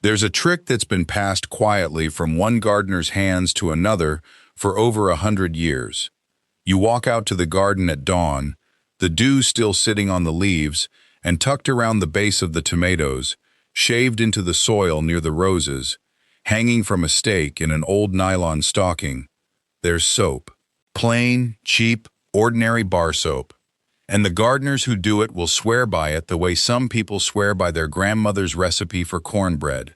There's a trick that's been passed quietly from one gardener's hands to another for over 100 years. You walk out to the garden at dawn, the dew still sitting on the leaves, and tucked around the base of the tomatoes, shaved into the soil near the roses, hanging from a stake in an old nylon stocking, there's soap. Plain, cheap, ordinary bar soap. And the gardeners who do it will swear by it the way some people swear by their grandmother's recipe for cornbread.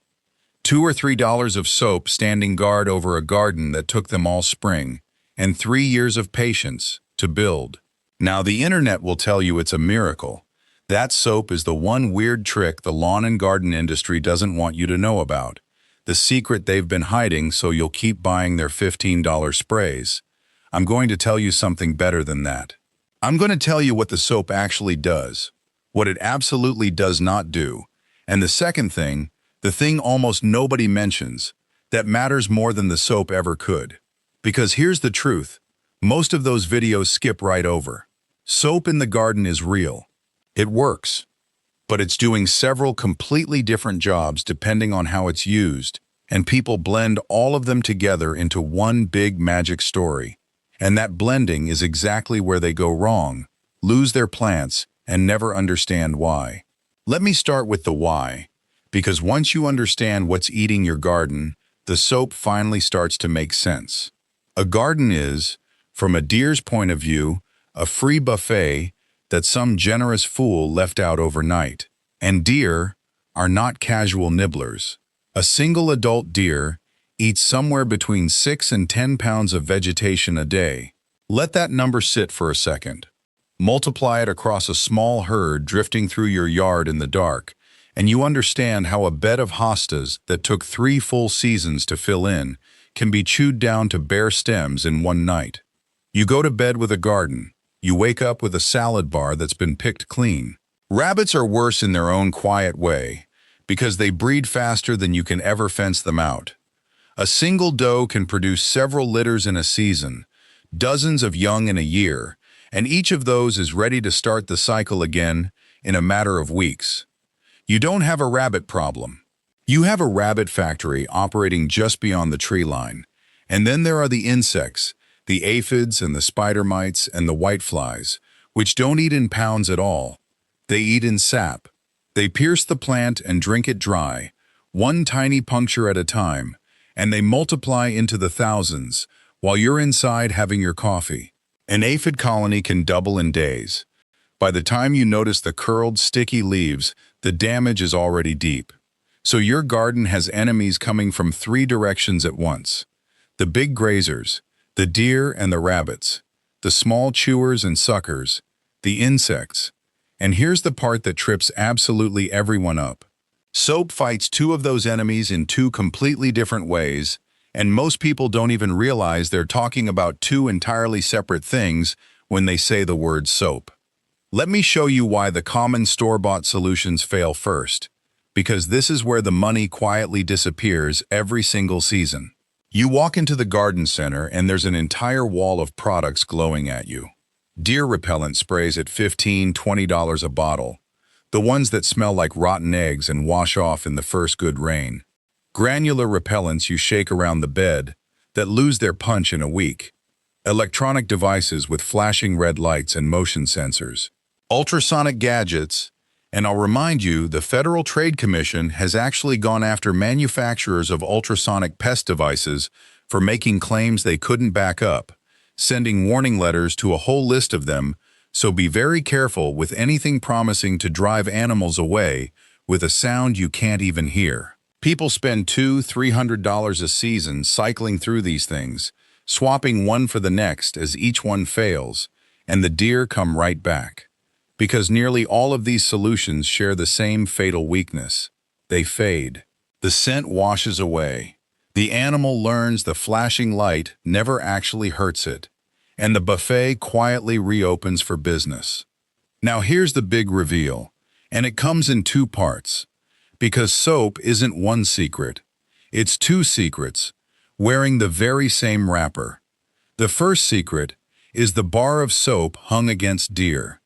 $2 or $3 of soap standing guard over a garden that took them all spring, and 3 years of patience to build. Now the internet will tell you it's a miracle. That soap is the one weird trick the lawn and garden industry doesn't want you to know about. The secret they've been hiding so you'll keep buying their $15 sprays. I'm going to tell you something better than that. I'm going to tell you what the soap actually does, what it absolutely does not do, and the second thing, the thing almost nobody mentions, that matters more than the soap ever could. Because here's the truth, most of those videos skip right over. Soap in the garden is real. It works. But it's doing several completely different jobs depending on how it's used, and people blend all of them together into one big magic story. And that blending is exactly where they go wrong, lose their plants, and never understand why. Let me start with the why, because once you understand what's eating your garden, the soap finally starts to make sense. A garden is, from a deer's point of view, a free buffet that some generous fool left out overnight. And deer are not casual nibblers. A single adult deer eats somewhere between 6 and 10 pounds of vegetation a day. Let that number sit for a second. Multiply it across a small herd drifting through your yard in the dark, and you understand how a bed of hostas that took 3 full seasons to fill in can be chewed down to bare stems in one night. You go to bed with a garden. You wake up with a salad bar that's been picked clean. Rabbits are worse in their own quiet way, because they breed faster than you can ever fence them out. A single doe can produce several litters in a season, dozens of young in a year, and each of those is ready to start the cycle again in a matter of weeks. You don't have a rabbit problem. You have a rabbit factory operating just beyond the tree line. And then there are the insects, the aphids and the spider mites and the whiteflies, which don't eat in pounds at all. They eat in sap. They pierce the plant and drink it dry, one tiny puncture at a time, and they multiply into the thousands while you're inside having your coffee. An aphid colony can double in days. By the time you notice the curled, sticky leaves, the damage is already deep. So your garden has enemies coming from 3 directions at once. The big grazers, the deer and the rabbits, the small chewers and suckers, the insects. And here's the part that trips absolutely everyone up. Soap fights 2 of those enemies in 2 completely different ways, and most people don't even realize they're talking about 2 entirely separate things when they say the word soap. Let me show you why the common store-bought solutions fail first, because this is where the money quietly disappears every single season. You walk into the garden center and there's an entire wall of products glowing at you. Deer repellent sprays at $15, $20 a bottle. The ones that smell like rotten eggs and wash off in the first good rain. Granular repellents you shake around the bed that lose their punch in a week. Electronic devices with flashing red lights and motion sensors. Ultrasonic gadgets, and I'll remind you, the Federal Trade Commission has actually gone after manufacturers of ultrasonic pest devices for making claims they couldn't back up, sending warning letters to a whole list of them. So be very careful with anything promising to drive animals away with a sound you can't even hear. People spend $200, $300 a season cycling through these things, swapping one for the next as each one fails, and the deer come right back. Because nearly all of these solutions share the same fatal weakness. They fade. The scent washes away. The animal learns the flashing light never actually hurts it, and the buffet quietly reopens for business. Now here's the big reveal, and it comes in 2 parts. Because soap isn't one secret, it's 2 secrets, wearing the very same wrapper. The first secret is the bar of soap hung against deer.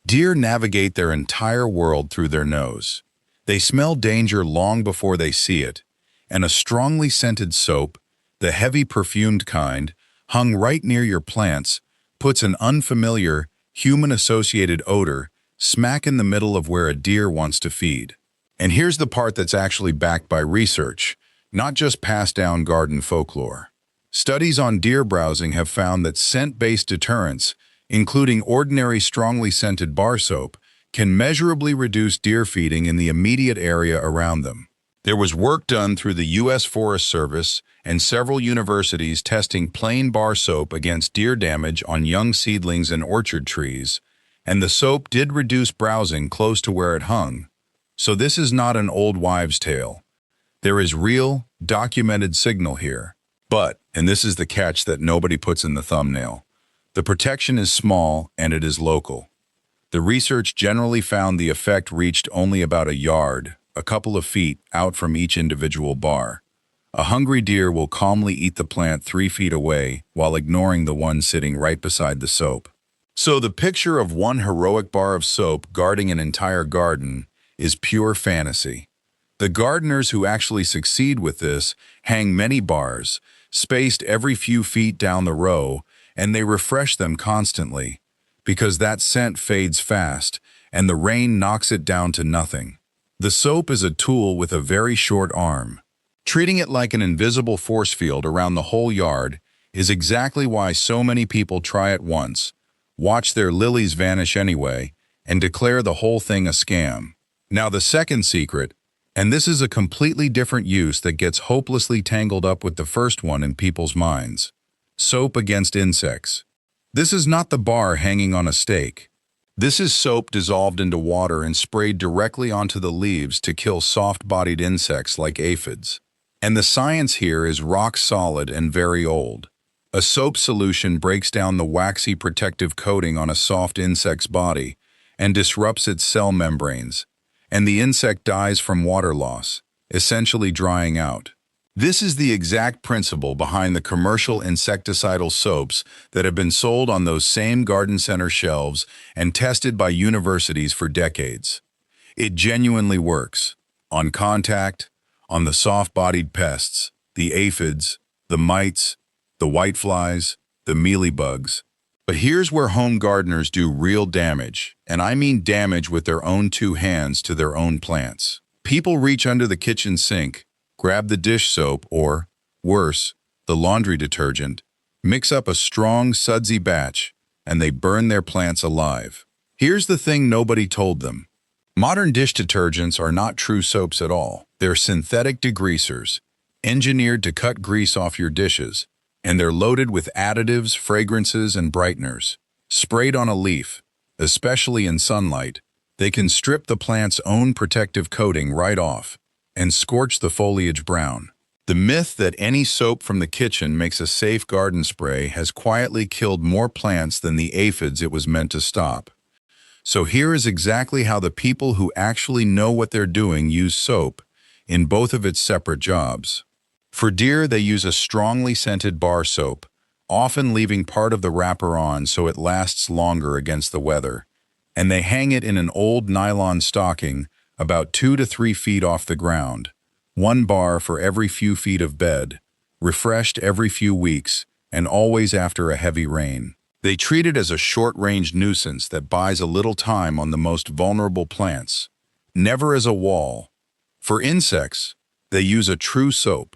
Deer navigate their entire world through their nose. They smell danger long before they see it, and a strongly scented soap, the heavy perfumed kind, hung right near your plants, puts an unfamiliar, human-associated odor smack in the middle of where a deer wants to feed. And here's the part that's actually backed by research, not just passed-down garden folklore. Studies on deer browsing have found that scent-based deterrents, including ordinary strongly scented bar soap, can measurably reduce deer feeding in the immediate area around them. There was work done through the U.S. Forest Service and several universities testing plain bar soap against deer damage on young seedlings and orchard trees, and the soap did reduce browsing close to where it hung. So this is not an old wives' tale. There is real, documented signal here. But, and this is the catch that nobody puts in the thumbnail, the protection is small and it is local. The research generally found the effect reached only about a yard, a couple of feet, out from each individual bar. A hungry deer will calmly eat the plant 3 feet away while ignoring the one sitting right beside the soap. So the picture of one heroic bar of soap guarding an entire garden is pure fantasy. The gardeners who actually succeed with this hang many bars, spaced every few feet down the row, and they refresh them constantly, because that scent fades fast, and the rain knocks it down to nothing. The soap is a tool with a very short arm. Treating it like an invisible force field around the whole yard is exactly why so many people try it once, watch their lilies vanish anyway, and declare the whole thing a scam. Now the second secret, and this is a completely different use that gets hopelessly tangled up with the first one in people's minds. Soap against insects. This is not the bar hanging on a stake. This is soap dissolved into water and sprayed directly onto the leaves to kill soft-bodied insects like aphids. And the science here is rock solid and very old. A soap solution breaks down the waxy protective coating on a soft insect's body and disrupts its cell membranes, and the insect dies from water loss, essentially drying out. This is the exact principle behind the commercial insecticidal soaps that have been sold on those same garden center shelves and tested by universities for decades. It genuinely works. On contact, on the soft-bodied pests, the aphids, the mites, the whiteflies, the mealybugs. But here's where home gardeners do real damage, and I mean damage with their own 2 hands to their own plants. People reach under the kitchen sink, grab the dish soap or, worse, the laundry detergent, mix up a strong, sudsy batch, and they burn their plants alive. Here's the thing nobody told them. Modern dish detergents are not true soaps at all. They're synthetic degreasers, engineered to cut grease off your dishes, and they're loaded with additives, fragrances, and brighteners. Sprayed on a leaf, especially in sunlight, they can strip the plant's own protective coating right off and scorch the foliage brown. The myth that any soap from the kitchen makes a safe garden spray has quietly killed more plants than the aphids it was meant to stop. So here is exactly how the people who actually know what they're doing use soap in both of its separate jobs. For deer, they use a strongly scented bar soap, often leaving part of the wrapper on so it lasts longer against the weather, and they hang it in an old nylon stocking about 2 to 3 feet off the ground, 1 bar for every few feet of bed, refreshed every few weeks, and always after a heavy rain. They treat it as a short-range nuisance that buys a little time on the most vulnerable plants, never as a wall. For insects, they use a true soap,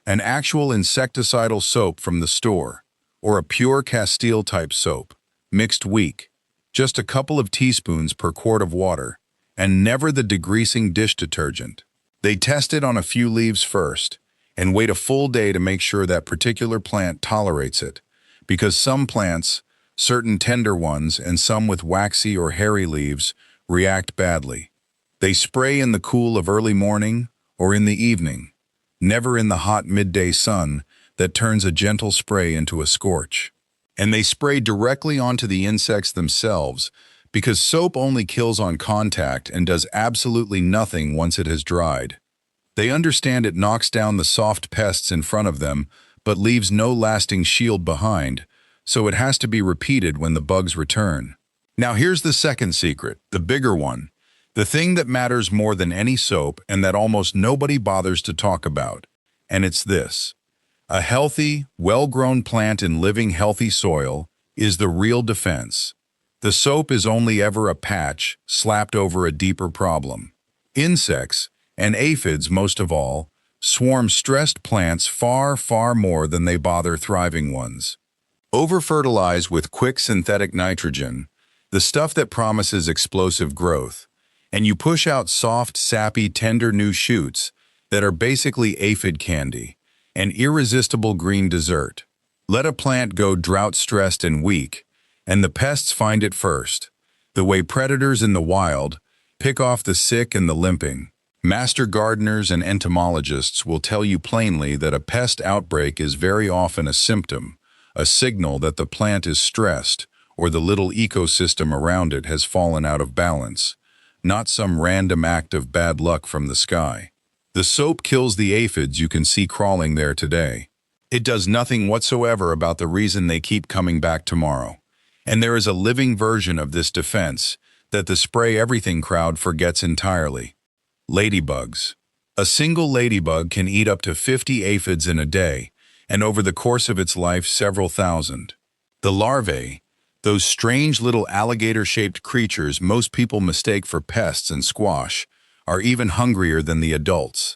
an actual insecticidal soap from the store, or a pure Castile-type soap, mixed weak, just a couple of teaspoons per quart of water, and never the degreasing dish detergent. They test it on a few leaves first, and wait a full day to make sure that particular plant tolerates it, because some plants, certain tender ones and some with waxy or hairy leaves, react badly. They spray in the cool of early morning or in the evening, never in the hot midday sun that turns a gentle spray into a scorch. And they spray directly onto the insects themselves, because soap only kills on contact and does absolutely nothing once it has dried. They understand it knocks down the soft pests in front of them, but leaves no lasting shield behind, so it has to be repeated when the bugs return. Now here's the second secret, the bigger one. The thing that matters more than any soap and that almost nobody bothers to talk about. And it's this. A healthy, well-grown plant in living healthy soil is the real defense. The soap is only ever a patch slapped over a deeper problem. Insects, and aphids most of all, swarm stressed plants far, far more than they bother thriving ones. Over-fertilize with quick synthetic nitrogen, the stuff that promises explosive growth, and you push out soft, sappy, tender new shoots that are basically aphid candy, an irresistible green dessert. Let a plant go drought-stressed and weak, and the pests find it first, the way predators in the wild pick off the sick and the limping. Master gardeners and entomologists will tell you plainly that a pest outbreak is very often a symptom, a signal that the plant is stressed or the little ecosystem around it has fallen out of balance, not some random act of bad luck from the sky. The soap kills the aphids you can see crawling there today. It does nothing whatsoever about the reason they keep coming back tomorrow. And there is a living version of this defense that the spray everything crowd forgets entirely. Ladybugs. A single ladybug can eat up to 50 aphids in a day, and over the course of its life several thousand. The larvae, those strange little alligator-shaped creatures most people mistake for pests and squash, are even hungrier than the adults.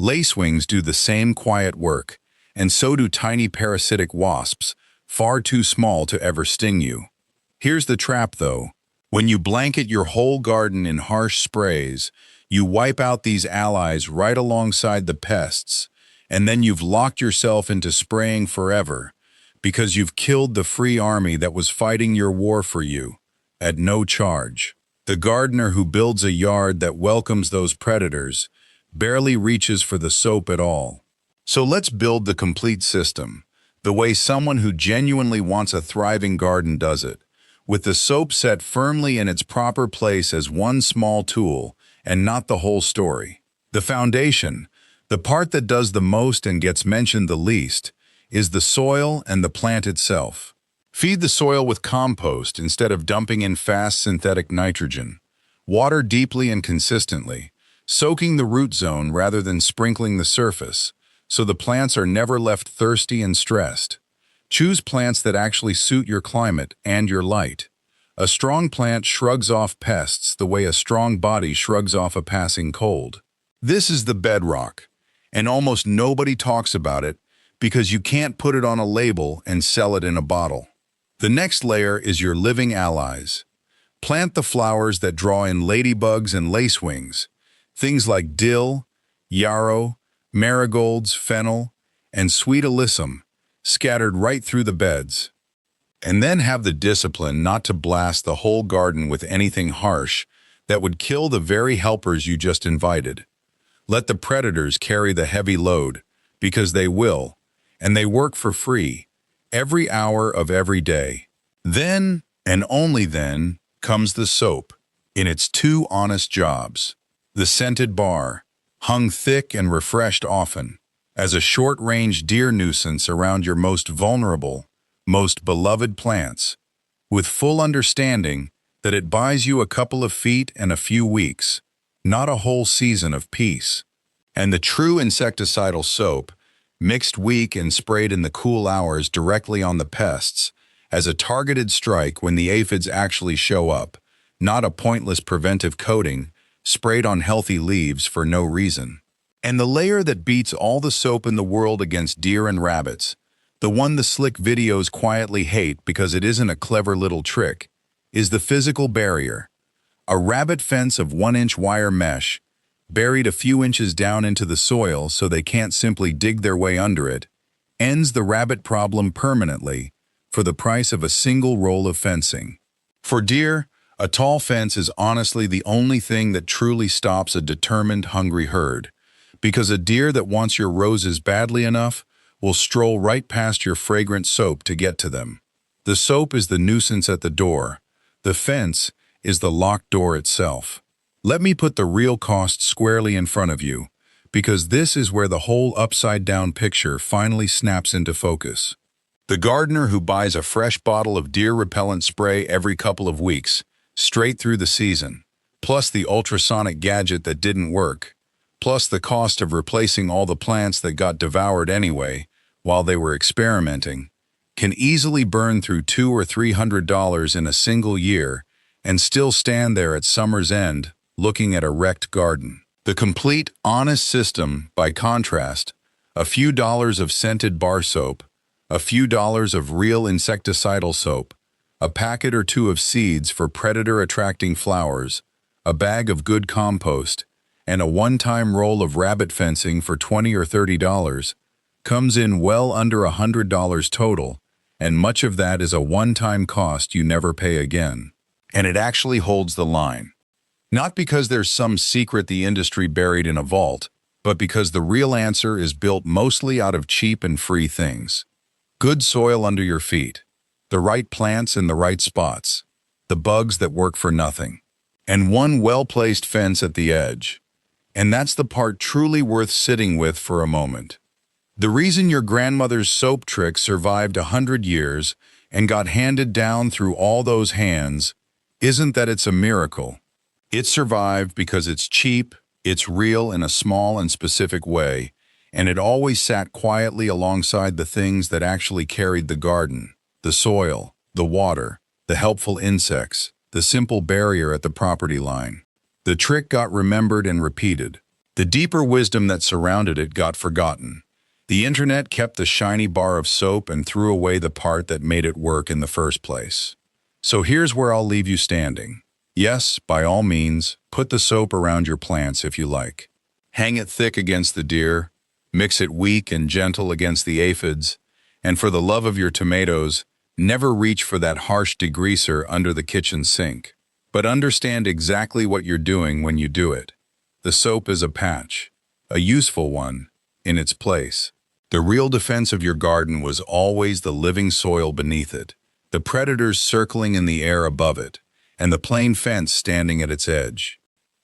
Lacewings do the same quiet work, and so do tiny parasitic wasps, far too small to ever sting you. Here's the trap, though. When you blanket your whole garden in harsh sprays, you wipe out these allies right alongside the pests, and then you've locked yourself into spraying forever, because you've killed the free army that was fighting your war for you, at no charge. The gardener who builds a yard that welcomes those predators barely reaches for the soap at all. So let's build the complete system, the way someone who genuinely wants a thriving garden does it, with the soap set firmly in its proper place as one small tool and not the whole story. The foundation, the part that does the most and gets mentioned the least, is the soil and the plant itself. Feed the soil with compost instead of dumping in fast synthetic nitrogen. Water deeply and consistently, soaking the root zone rather than sprinkling the surface, so the plants are never left thirsty and stressed. Choose plants that actually suit your climate and your light. A strong plant shrugs off pests the way a strong body shrugs off a passing cold. This is the bedrock, and almost nobody talks about it because you can't put it on a label and sell it in a bottle. The next layer is your living allies. Plant the flowers that draw in ladybugs and lacewings, things like dill, yarrow, marigolds, fennel, and sweet alyssum, scattered right through the beds. And then have the discipline not to blast the whole garden with anything harsh that would kill the very helpers you just invited. Let the predators carry the heavy load, because they will, and they work for free, every hour of every day. Then, and only then, comes the soap, in its two honest jobs. The scented bar, hung thick and refreshed often, as a short-range deer nuisance around your most vulnerable, most beloved plants, with full understanding that it buys you a couple of feet and a few weeks, not a whole season of peace. And the true insecticidal soap, mixed weak and sprayed in the cool hours directly on the pests, as a targeted strike when the aphids actually show up, not a pointless preventive coating sprayed on healthy leaves for no reason. And the layer that beats all the soap in the world against deer and rabbits, the one the slick videos quietly hate because it isn't a clever little trick, is the physical barrier. A rabbit fence of 1-inch wire mesh, buried a few inches down into the soil so they can't simply dig their way under it, ends the rabbit problem permanently for the price of a single roll of fencing. For deer, a tall fence is honestly the only thing that truly stops a determined, hungry herd, because a deer that wants your roses badly enough will stroll right past your fragrant soap to get to them. The soap is the nuisance at the door. The fence is the locked door itself. Let me put the real cost squarely in front of you, because this is where the whole upside-down picture finally snaps into focus. The gardener who buys a fresh bottle of deer repellent spray every couple of weeks, straight through the season, plus the ultrasonic gadget that didn't work, plus the cost of replacing all the plants that got devoured anyway while they were experimenting, can easily burn through $200 or $300 in a single year and still stand there at summer's end looking at a wrecked garden. The complete, honest system, by contrast, a few dollars of scented bar soap, a few dollars of real insecticidal soap, a packet or two of seeds for predator-attracting flowers, a bag of good compost, and a one-time roll of rabbit fencing for $20 or $30 comes in well under $100 total, and much of that is a one-time cost you never pay again. And it actually holds the line. Not because there's some secret the industry buried in a vault, but because the real answer is built mostly out of cheap and free things. Good soil under your feet, the right plants in the right spots, the bugs that work for nothing, and one well-placed fence at the edge. And that's the part truly worth sitting with for a moment. The reason your grandmother's soap trick survived 100 years and got handed down through all those hands isn't that it's a miracle. It survived because it's cheap, it's real in a small and specific way, and it always sat quietly alongside the things that actually carried the garden, the soil, the water, the helpful insects, the simple barrier at the property line. The trick got remembered and repeated. The deeper wisdom that surrounded it got forgotten. The internet kept the shiny bar of soap and threw away the part that made it work in the first place. So here's where I'll leave you standing. Yes, by all means, put the soap around your plants if you like. Hang it thick against the deer, mix it weak and gentle against the aphids, and for the love of your tomatoes, never reach for that harsh degreaser under the kitchen sink. But understand exactly what you're doing when you do it. The soap is a patch, a useful one, in its place. The real defense of your garden was always the living soil beneath it, the predators circling in the air above it, and the plain fence standing at its edge.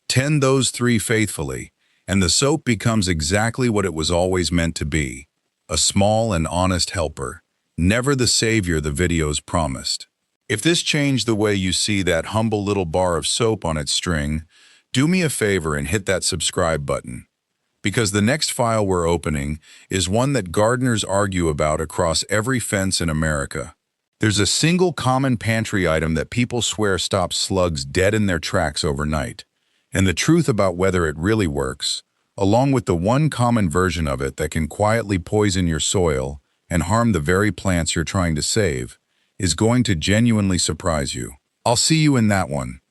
Tend those three faithfully, and the soap becomes exactly what it was always meant to be, a small and honest helper, never the savior the videos promised. If this changed the way you see that humble little bar of soap on its string, do me a favor and hit that subscribe button. Because the next file we're opening is one that gardeners argue about across every fence in America. There's a single common pantry item that people swear stops slugs dead in their tracks overnight. And the truth about whether it really works, along with the one common version of it that can quietly poison your soil and harm the very plants you're trying to save, is going to genuinely surprise you. I'll see you in that one.